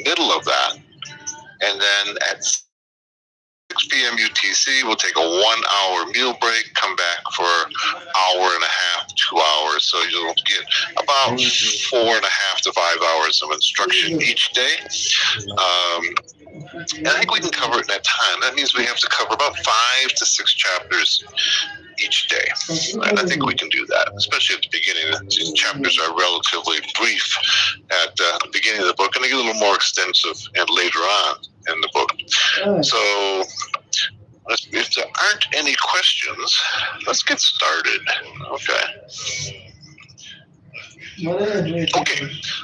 the middle of that. And then at 6 p.m. UTC, we'll take a 1-hour meal break, come back for an hour and a half, 2 hours. So you'll get about 4.5 to 5 hours of instruction each day. And I think we can cover it in that time. That means we have to cover about 5 to 6 chapters each day. And I think we can do that, especially at the beginning. These chapters are relatively brief at the beginning of the book, and they get a little more extensive and later on in the book. So if there aren't any questions, let's get started. Okay,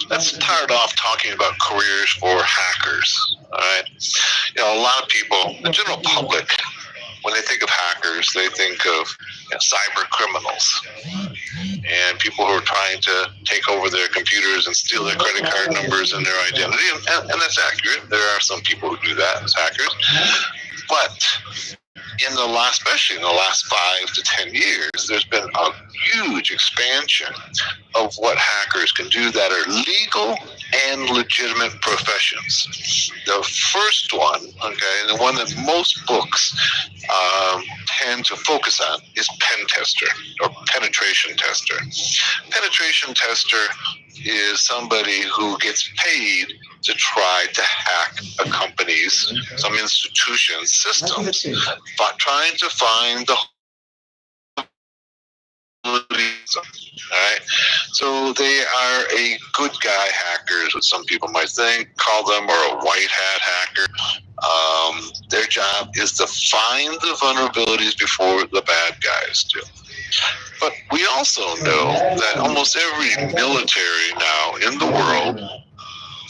let's start off talking about careers for hackers. All right, a lot of people, the general public, when they think of hackers, they think of cyber criminals and people who are trying to take over their computers and steal their credit card numbers and their identity. And that's accurate. There are some people who do that as hackers. But especially in the last 5 to 10 years, there's been a huge expansion of what hackers can do that are legal and legitimate professions. The first one, and the one that most books tend to focus on, is pen tester or penetration tester. Penetration tester is somebody who gets paid to try to hack a company's, some institution's systems, but trying to find the vulnerabilities. All right, so they are a good guy hackers, what some people might call them, or a white hat hacker. Their job is to find the vulnerabilities before the bad guys do. But we also know that almost every military now in the world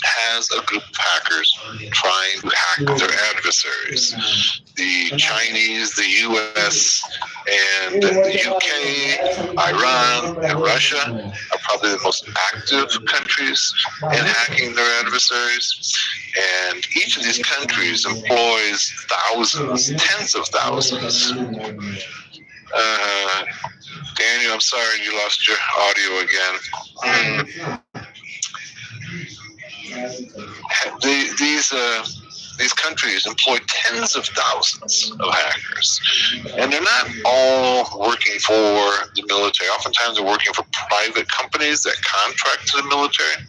has a group of hackers trying to hack their adversaries. The Chinese, the US, and the UK, Iran, and Russia are probably the most active countries in hacking their adversaries. And each of these countries employs thousands, tens of thousands. Daniel, I'm sorry you lost your audio again. These countries employ tens of thousands of hackers, and they're not all working for the military. Oftentimes they're working for private companies that contract to the military.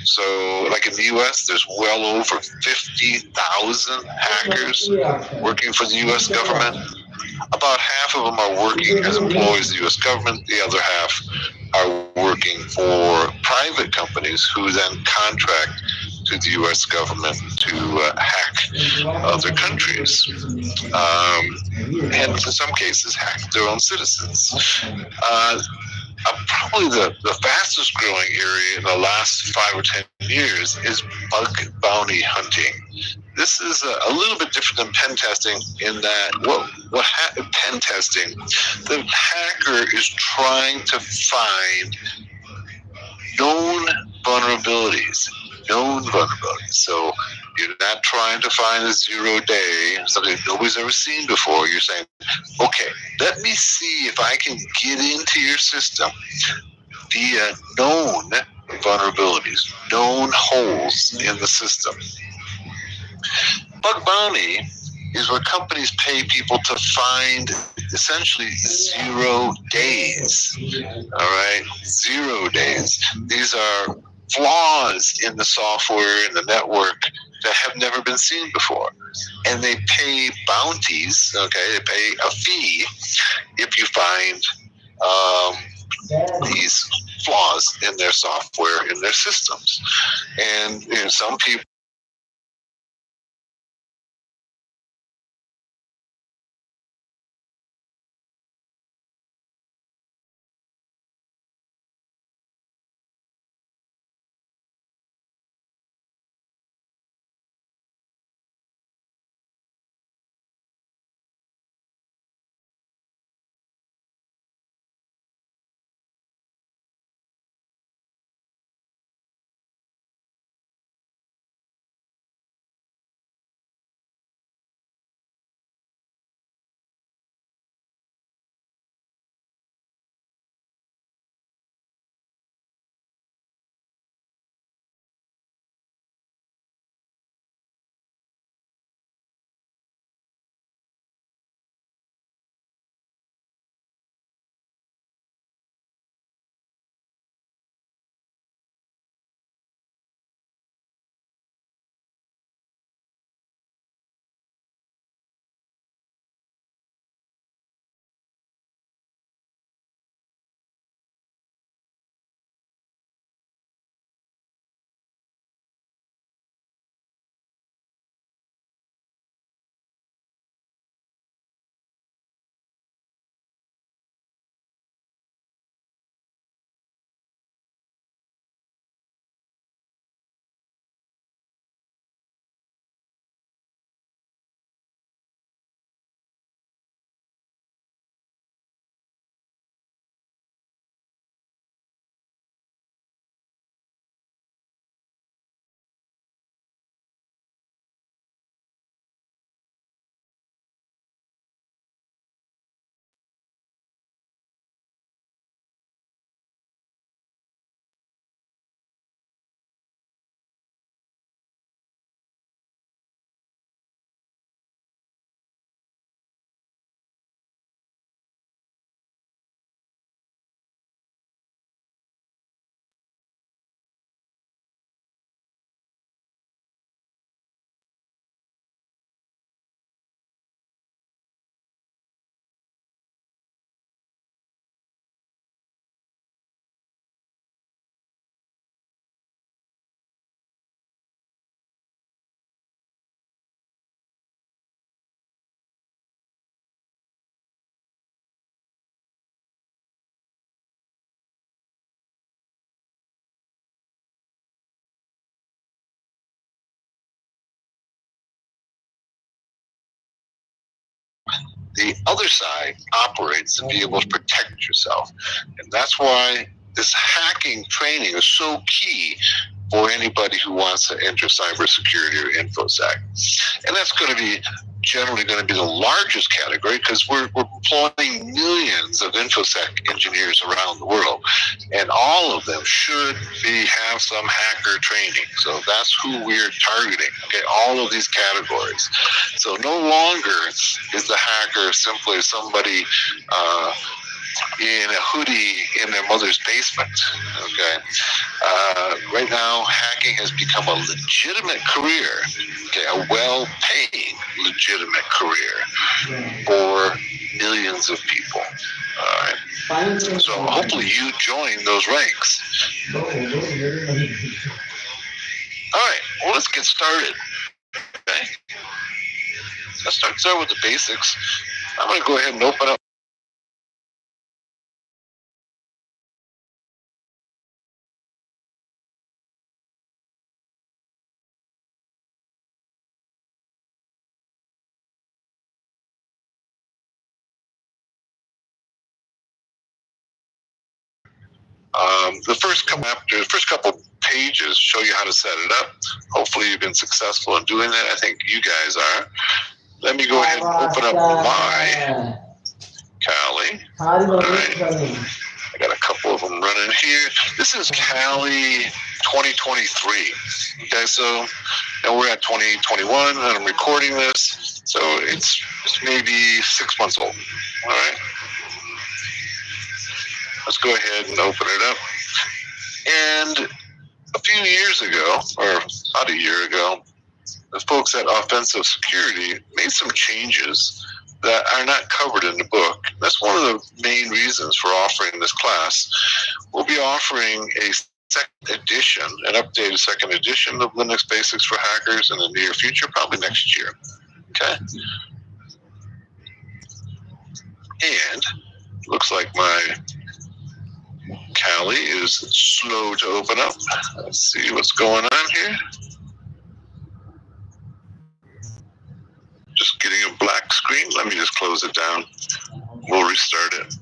So like in the US, there's well over 50,000 hackers working for the US government. About half of them are working as employees of the U.S. government. The other half are working for private companies who then contract to the U.S. government to hack other countries. And in some cases, hack their own citizens. Probably the fastest growing area in the last 5 or 10 years is bug bounty hunting. This is a little bit different than pen testing in that pen testing, the hacker is trying to find known vulnerabilities. So you're not trying to find a 0-day, something nobody's ever seen before. You're saying, okay, let me see if I can get into your system via known vulnerabilities, known holes in the system. Bug bounty is where companies pay people to find essentially 0 days. All right, 0 days. These are flaws in the software and the network that have never been seen before. And they pay bounties, they pay a fee if you find these flaws in their software, in their systems. And some people the other side operates to be able to protect yourself. And that's why this hacking training is so key for anybody who wants to enter cybersecurity or InfoSec. And that's going to be generally going to be the largest category because we're employing millions of InfoSec engineers around the world. And all of them should have some hacker training. So that's who we're targeting, okay, all of these categories. So no longer is the hacker simply somebody in a hoodie in their mother's basement, okay? Right now, hacking has become a legitimate career, okay, a well-paying legitimate career for millions of people. All right. So hopefully you join those ranks. All right. Well, let's get started. Okay. Let's start with the basics. I'm going to go ahead and open up. The first couple pages show you how to set it up. Hopefully you've been successful in doing that. I think you guys are. Let me go ahead and open up my Kali. All right. I got a couple of them running here. This is Kali 2023. Okay, so now we're at 2021 and I'm recording this. So it's maybe 6 months old. All right. Let's go ahead and open it up. And a few years ago, or about a year ago, the folks at Offensive Security made some changes that are not covered in the book. That's one of the main reasons for offering this class. We'll be offering a second edition, an updated second edition of Linux Basics for Hackers in the near future, probably next year. Okay? And looks like my Kali is slow to open up. Let's see what's going on here. Just getting a black screen. Let me just close it down. We'll restart it.